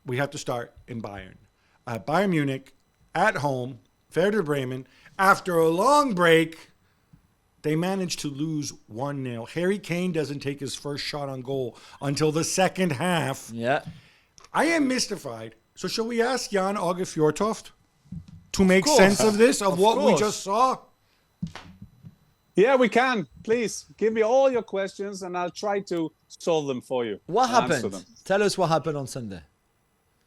we have to start in Bayern. Bayern Munich, at home, Werder Bremen. After a long break, they managed to lose 1-0. Harry Kane doesn't take his first shot on goal until the second half. Yeah. I am mystified. So shall we ask Jan Aage Fjortoft to make sense of this, of what we just saw? Yeah, we can. Please, give me all your questions and I'll try to solve them for you. What happened? Tell us what happened on Sunday.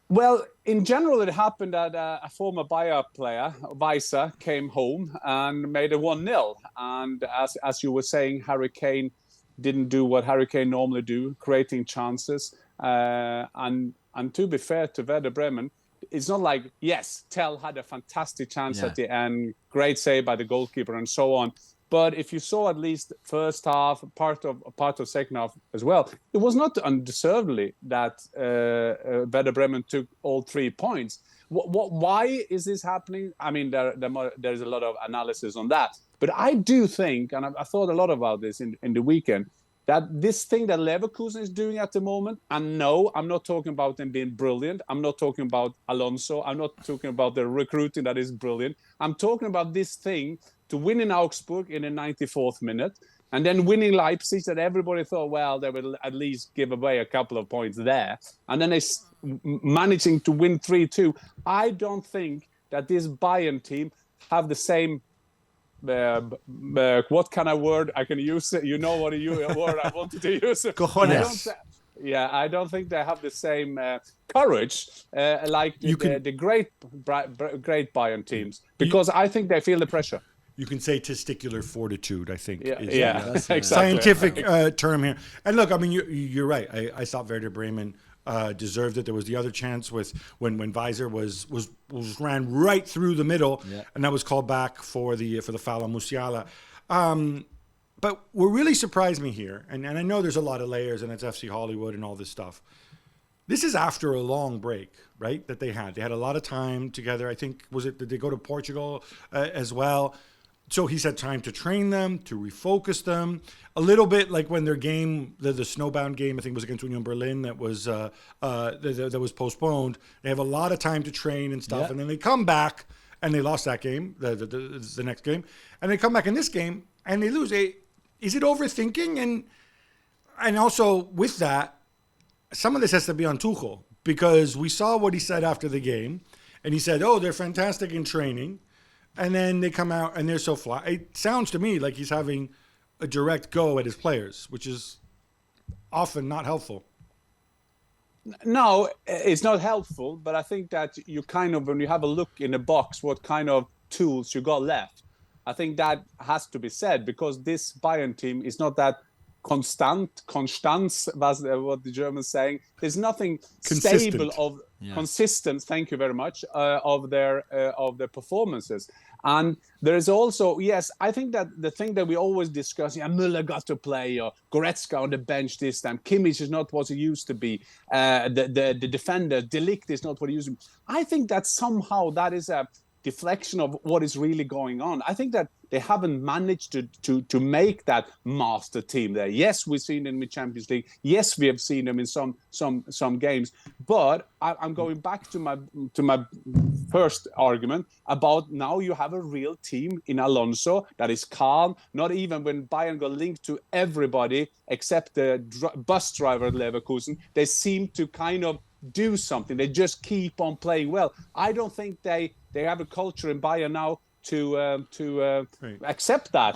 Well, in general, it happened that a former Bayer player, Weiser, came home and made a 1-0. And as you were saying, Harry Kane didn't do what Harry Kane normally do, creating chances. And to be fair to Werder Bremen, it's not like, yes, Tell had a fantastic chance at the end, great save by the goalkeeper and so on. But if you saw at least first half, part of second half as well, it was not undeservedly that Werder Bremen took all 3 points. Why is this happening? I mean, there's a lot of analysis on that. But I do think, and I thought a lot about this in the weekend, that this thing that Leverkusen is doing at the moment, and no, I'm not talking about them being brilliant. I'm not talking about Alonso. I'm not talking about the recruiting that is brilliant. I'm talking about this thing to win in Augsburg in the 94th minute, and then winning Leipzig that everybody thought, well, they will at least give away a couple of points there. And then they managing to win 3-2. I don't think that this Bayern team have the same what kind of word I can use? You know what word I wanted to use. Cojones. I don't think they have the same courage like the great Bayern teams, because I think they feel the pressure. You can say testicular fortitude, I think. That's exactly. Scientific term here. And look, I mean, you're right. I thought Werder Bremen deserved it. There was the other chance with when Weiser was ran right through the middle, and that was called back for the foul on Musiala. But what really surprised me here, and I know there's a lot of layers, and it's FC Hollywood and all this stuff. This is after a long break, right? That they had. They had a lot of time together. I think did they go to Portugal as well? So he's had time to train them, to refocus them. A little bit like when their game, the snowbound game, I think was against Union Berlin, that was postponed. They have a lot of time to train and stuff, and then they come back and they lost that game, the next game, and they come back in this game and they lose. Is it overthinking? And also with that, some of this has to be on Tuchel, because we saw what he said after the game, and he said, "Oh, they're fantastic in training." And then they come out and they're so flat. It sounds to me like he's having a direct go at his players, which is often not helpful. No, it's not helpful. But I think that you kind of, when you have a look in the box, what kind of tools you got left, I think that has to be said, because this Bayern team is not that Konstanz, was what the Germans saying. There's nothing stable consistent. Thank you very much of their performances. And there is also, I think that the thing that we always discuss, Müller got to play, or Goretzka on the bench this time. Kimmich is not what he used to be. The defender, De Ligt, is not what he used to be. I think that somehow that is a deflection of what is really going on. I think that they haven't managed to make that master team there. Yes, we've seen them in Champions League. Yes, we have seen them in some games. But I'm going back to my first argument about now you have a real team in Alonso that is calm. Not even when Bayern got linked to everybody except the bus driver at Leverkusen, they seem to kind of do something. They just keep on playing well. I don't think they have a culture in Bayern now to accept that.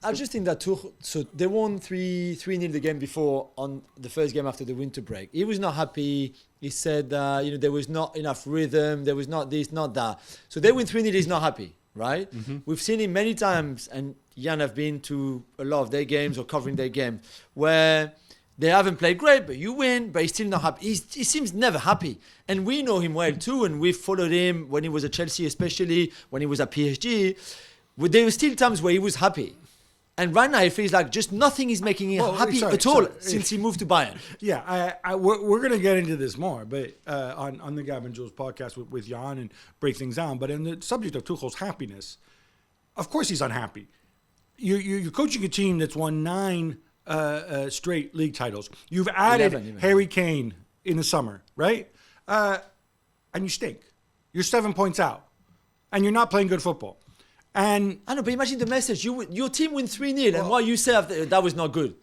I just think that so they won 3-0 the game before, on the first game after the winter break. He was not happy. He said there was not enough rhythm. There was not this, not that. So they win 3-0. He's not happy, right? Mm-hmm. We've seen him many times, and Jan have been to a lot of their games or covering their game where they haven't played great, but you win, but he's still not happy. He seems never happy. And we know him well too, and we've followed him when he was at Chelsea, especially when he was at PSG. There were still times where he was happy. And right now it feels like just nothing is making him happy at all since he moved to Bayern. Yeah, we're going to get into this more, but on the Gab and Jules podcast with Jan and break things down. But in the subject of Tuchel's happiness, of course he's unhappy. You're coaching a team that's won 9 straight league titles. You've added 11, Harry Kane in the summer, right? and you stink. You're 7 points out, and you're not playing good football. And I know, but imagine the message. Your team win 3-0, and what you say after, that was not good.